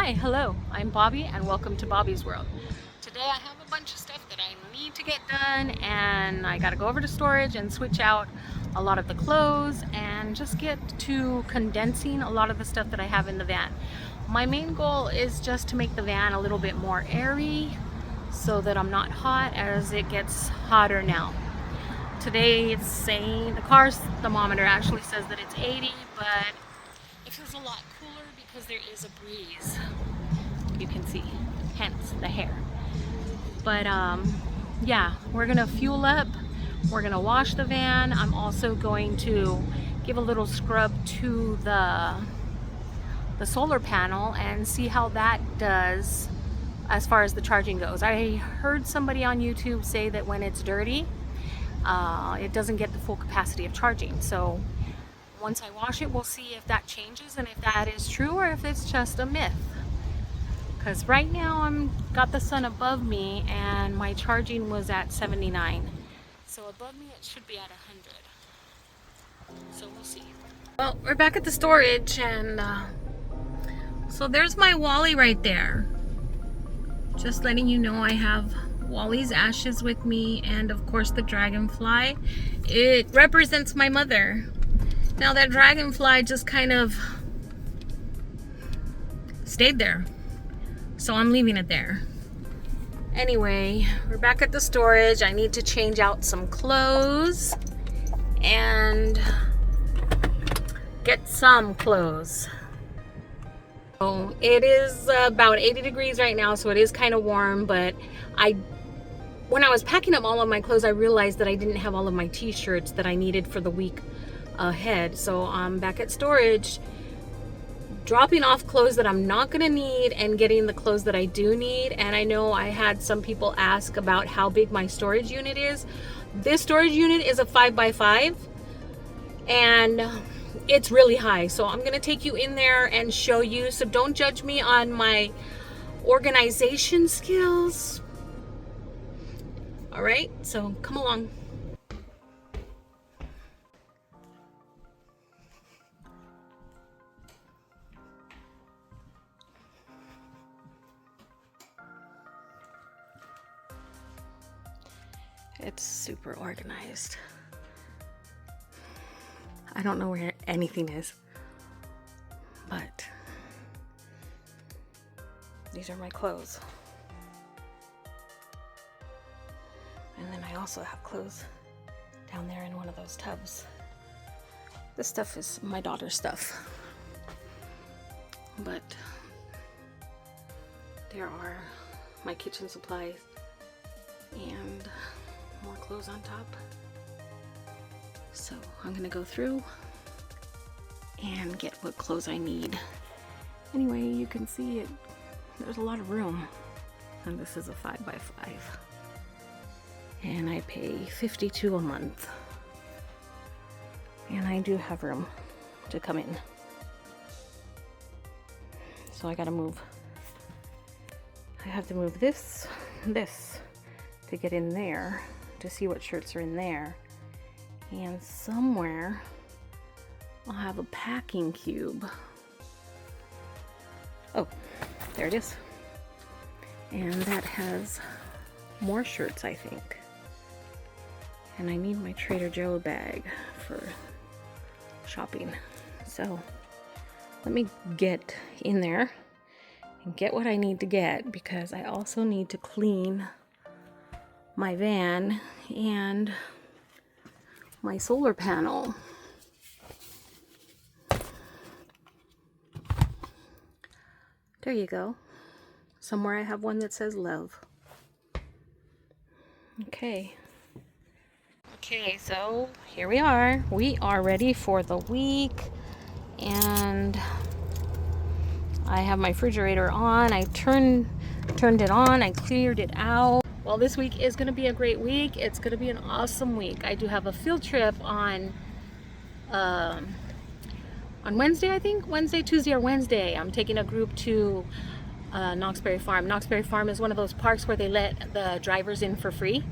Hi, hello, I'm Bobby and welcome to Bobby's World. Today I have a bunch of stuff that I need to get done and I gotta go over to storage and switch out a lot of the clothes and just get to condensing a lot of the stuff that I have in the van. My main goal is just to make the van a little bit more airy so that I'm not hot as it gets hotter now. Today it's saying, the car's thermometer actually says that it's 80, but it feels a lot cooler because there is a breeze. You can see, hence the hair. But yeah, we're gonna fuel up. We're gonna wash the van. I'm also going to give a little scrub to the solar panel and see how that does as far as the charging goes. I heard somebody on YouTube say that when it's dirty, it doesn't get the full capacity of charging. So once I wash it, we'll see if that changes and if that is true or if it's just a myth. Because right now I'm got the sun above me and my charging was at 79. So above me it should be at 100. So we'll see. Well, we're back at the storage and so there's my Wally right there. Just letting you know I have Wally's ashes with me and of course the dragonfly. It represents my mother. Now that dragonfly just kind of stayed there. So I'm leaving it there. Anyway, we're back at the storage. I need to change out some clothes and get some clothes. So it is about 80 degrees right now, so it is kind of warm, but when I was packing up all of my clothes, I realized that I didn't have all of my t-shirts that I needed for the week ahead. So I'm back at storage, dropping off clothes that I'm not gonna need and getting the clothes that I do need. And I know I had some people ask about how big my storage unit is. This storage unit is a 5x5 and it's really high. So I'm gonna take you in there and show you. So don't judge me on my organization skills. All right, so come along. It's super organized. I don't know where anything is, but these are my clothes. And then I also have clothes down there in one of those tubs. This stuff is my daughter's stuff, but there are my kitchen supplies and more clothes on top. So I'm gonna go through and get what clothes I need. Anyway, you can see it. There's a lot of room, and this is a 5x5, and I pay $52 a month, and I do have room to come in. So I gotta move. I have to move this to get in there to see what shirts are in there. And somewhere I'll have a packing cube. Oh, there it is. And that has more shirts, I think. And I need my Trader Joe bag for shopping. So let me get in there and get what I need to get, because I also need to clean my van and my solar panel. There you go. Somewhere I have one that says love. Okay. Okay, so here we are. We are ready for the week, and I have my refrigerator on. I turned it on. I cleared it out. Well, this week is going to be a great week. It's going to be an awesome week. I do have a field trip on Wednesday, I think. Tuesday or Wednesday. I'm taking a group to Knoxberry Farm. Knoxberry Farm is one of those parks where they let the drivers in for free.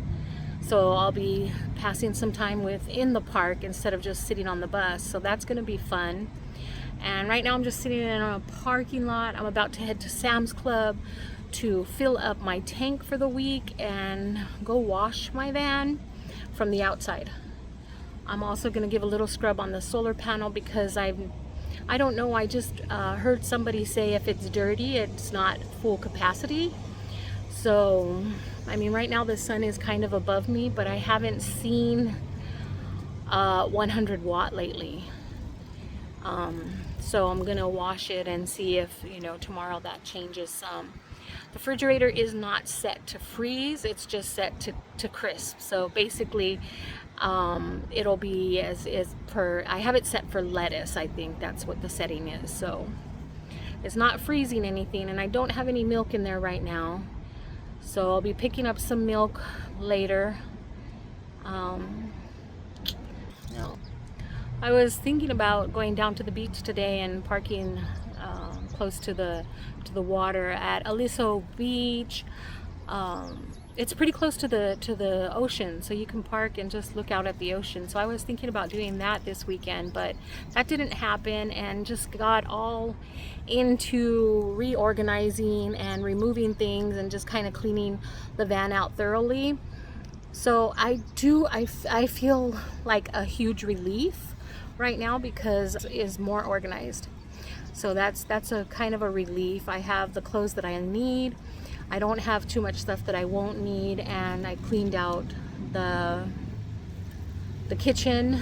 So I'll be passing some time within the park instead of just sitting on the bus. So that's going to be fun. And right now I'm just sitting in a parking lot. I'm about to head to Sam's Club to fill up my tank for the week and go wash my van from the outside. I'm also going to give a little scrub on the solar panel because I don't know, I just heard somebody say if it's dirty, it's not full capacity. So, I mean, right now the sun is kind of above me, but I haven't seen 100 watt lately. So I'm gonna wash it and see if, you know, tomorrow that changes some. The refrigerator is not set to freeze, it's just set to crisp. So basically, it'll be as per, I have it set for lettuce, I think that's what the setting is. So it's not freezing anything, and I don't have any milk in there right now. So I'll be picking up some milk later. No. I was thinking about going down to the beach today and parking close to the water at Aliso Beach. It's pretty close to the ocean, so you can park and just look out at the ocean. So I was thinking about doing that this weekend, but that didn't happen, and just got all into reorganizing and removing things and just kind of cleaning the van out thoroughly. So I feel like a huge relief right now because it is more organized. So that's a kind of a relief. I have the clothes that I need. I don't have too much stuff that I won't need, and I cleaned out the kitchen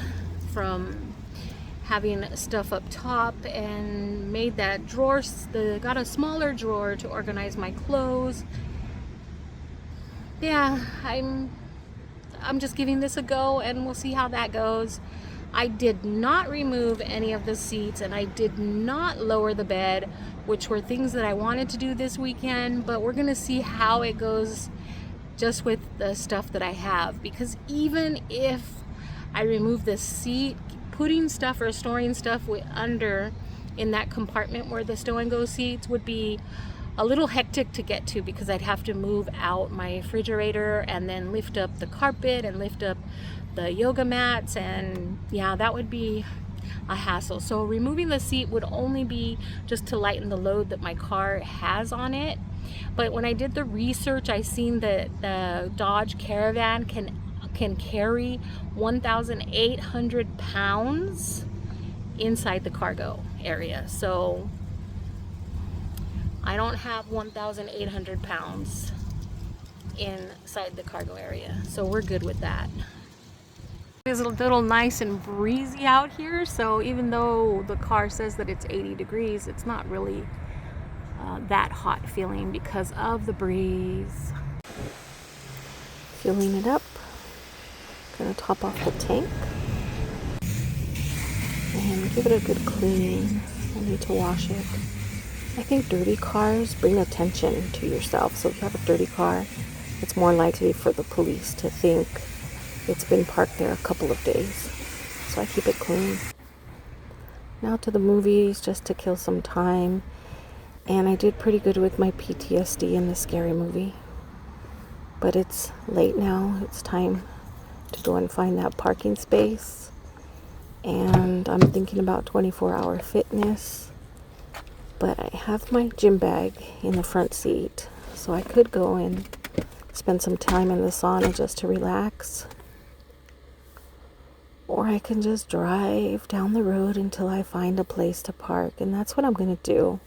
from having stuff up top and made that drawer, got a smaller drawer to organize my clothes. Yeah, I'm just giving this a go, and we'll see how that goes. I did not remove any of the seats, and I did not lower the bed, which were things that I wanted to do this weekend, but we're gonna see how it goes just with the stuff that I have. Because even if I remove the seat, putting stuff or storing stuff under in that compartment where the stow and go seats would be a little hectic to get to, because I'd have to move out my refrigerator and then lift up the carpet and lift up the yoga mats, and yeah, that would be a hassle. So removing the seat would only be just to lighten the load that my car has on it. But when I did the research, I seen that the Dodge Caravan can carry 1,800 pounds inside the cargo area. So I don't have 1,800 pounds inside the cargo area, so we're good with that. It's a little nice and breezy out here, so even though the car says that it's 80 degrees, it's not really that hot feeling because of the breeze. Filling it up. Gonna top off the tank and give it a good clean. I need to wash it. I think dirty cars bring attention to yourself, so if you have a dirty car, it's more likely for the police to think it's been parked there a couple of days. So I keep it clean. Now to the movies, just to kill some time. And I did pretty good with my PTSD in the scary movie. But it's late now. It's time to go and find that parking space. And I'm thinking about 24-hour fitness. But I have my gym bag in the front seat, so I could go and spend some time in the sauna just to relax. Or I can just drive down the road until I find a place to park, and that's what I'm going to do.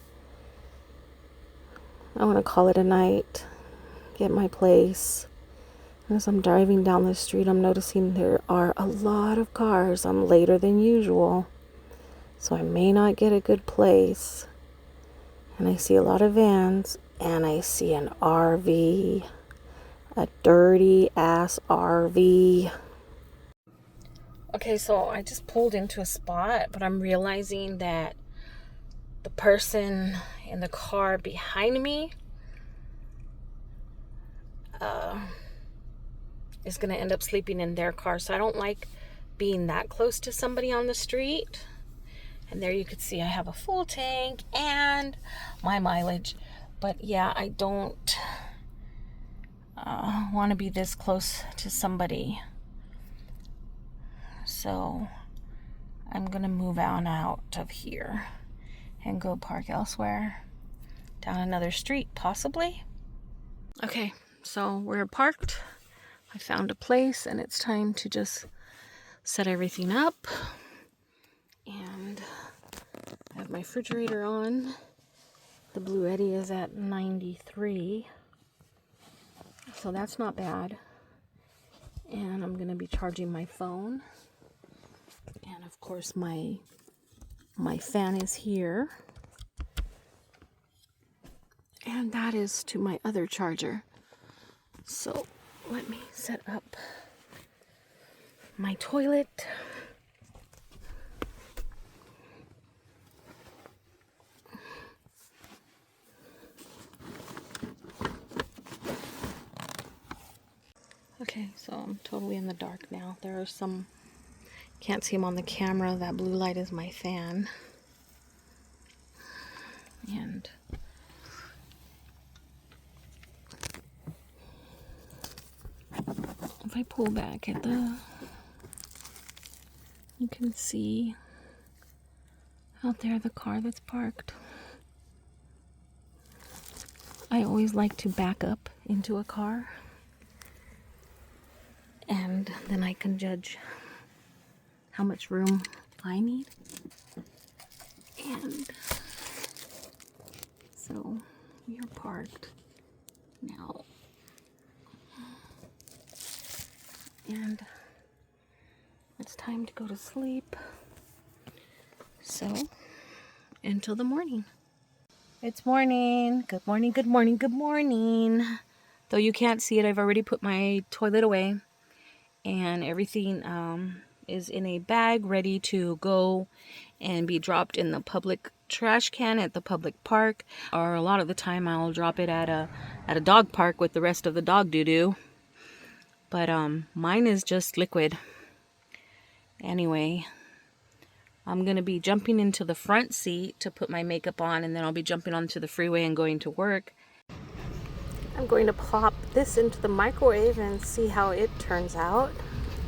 I want to call it a night, get my place. As I'm driving down the street, I'm noticing there are a lot of cars. I'm later than usual, so I may not get a good place. And I see a lot of vans, and I see an RV, a dirty ass RV. Okay, so I just pulled into a spot, but I'm realizing that the person in the car behind me is going to end up sleeping in their car. So I don't like being that close to somebody on the street. And there you could see I have a full tank and my mileage. But yeah, I don't want to be this close to somebody. So I'm going to move on out of here. and go park elsewhere. Down another street, possibly. Okay, so we're parked. I found a place and it's time to just set everything up. And I have my refrigerator on. The Bluetti is at 93. So that's not bad. And I'm gonna be charging my phone. And of course my fan is here. And that is to my other charger. So let me set up my toilet. Okay, so I'm totally in the dark now. There are some, can't see them on the camera. That blue light is my fan. And if I pull back at the, you can see out there the car that's parked. I always like to back up into a car, and then I can judge how much room I need. And so we are parked now. And it's time to go to sleep. So, until the morning. It's morning. Good morning, good morning, good morning. Though you can't see it, I've already put my toilet away. And everything is in a bag ready to go and be dropped in the public trash can at the public park. Or a lot of the time I'll drop it at a dog park with the rest of the dog doo-doo. But mine is just liquid. Anyway, I'm going to be jumping into the front seat to put my makeup on, and then I'll be jumping onto the freeway and going to work. I'm going to pop this into the microwave and see how it turns out.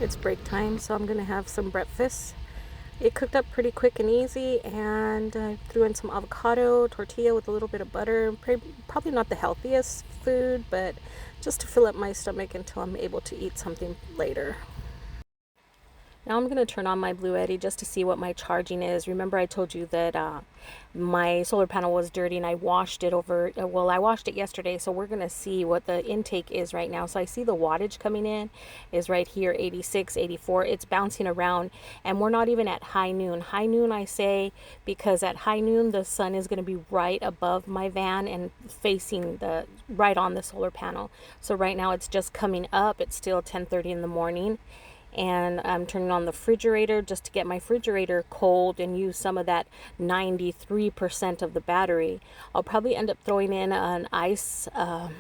It's break time, so I'm going to have some breakfast. It cooked up pretty quick and easy, and I threw in some avocado, tortilla with a little bit of butter. Probably not the healthiest food, but just to fill up my stomach until I'm able to eat something later. Now I'm going to turn on my Bluetti just to see what my charging is. Remember I told you that my solar panel was dirty and I washed it over, well, I washed it yesterday, so we're going to see what the intake is right now. So I see the wattage coming in is right here, 86, 84. It's bouncing around, and we're not even at high noon. High noon I say because at high noon the sun is going to be right above my van and facing right on the solar panel. So right now it's just coming up. It's still 10:30 in the morning. And I'm turning on the refrigerator just to get my refrigerator cold and use some of that 93% of the battery. I'll probably end up throwing in an ice, a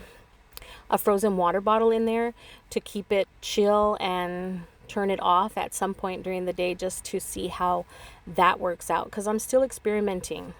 frozen water bottle in there to keep it chill and turn it off at some point during the day just to see how that works out, because I'm still experimenting.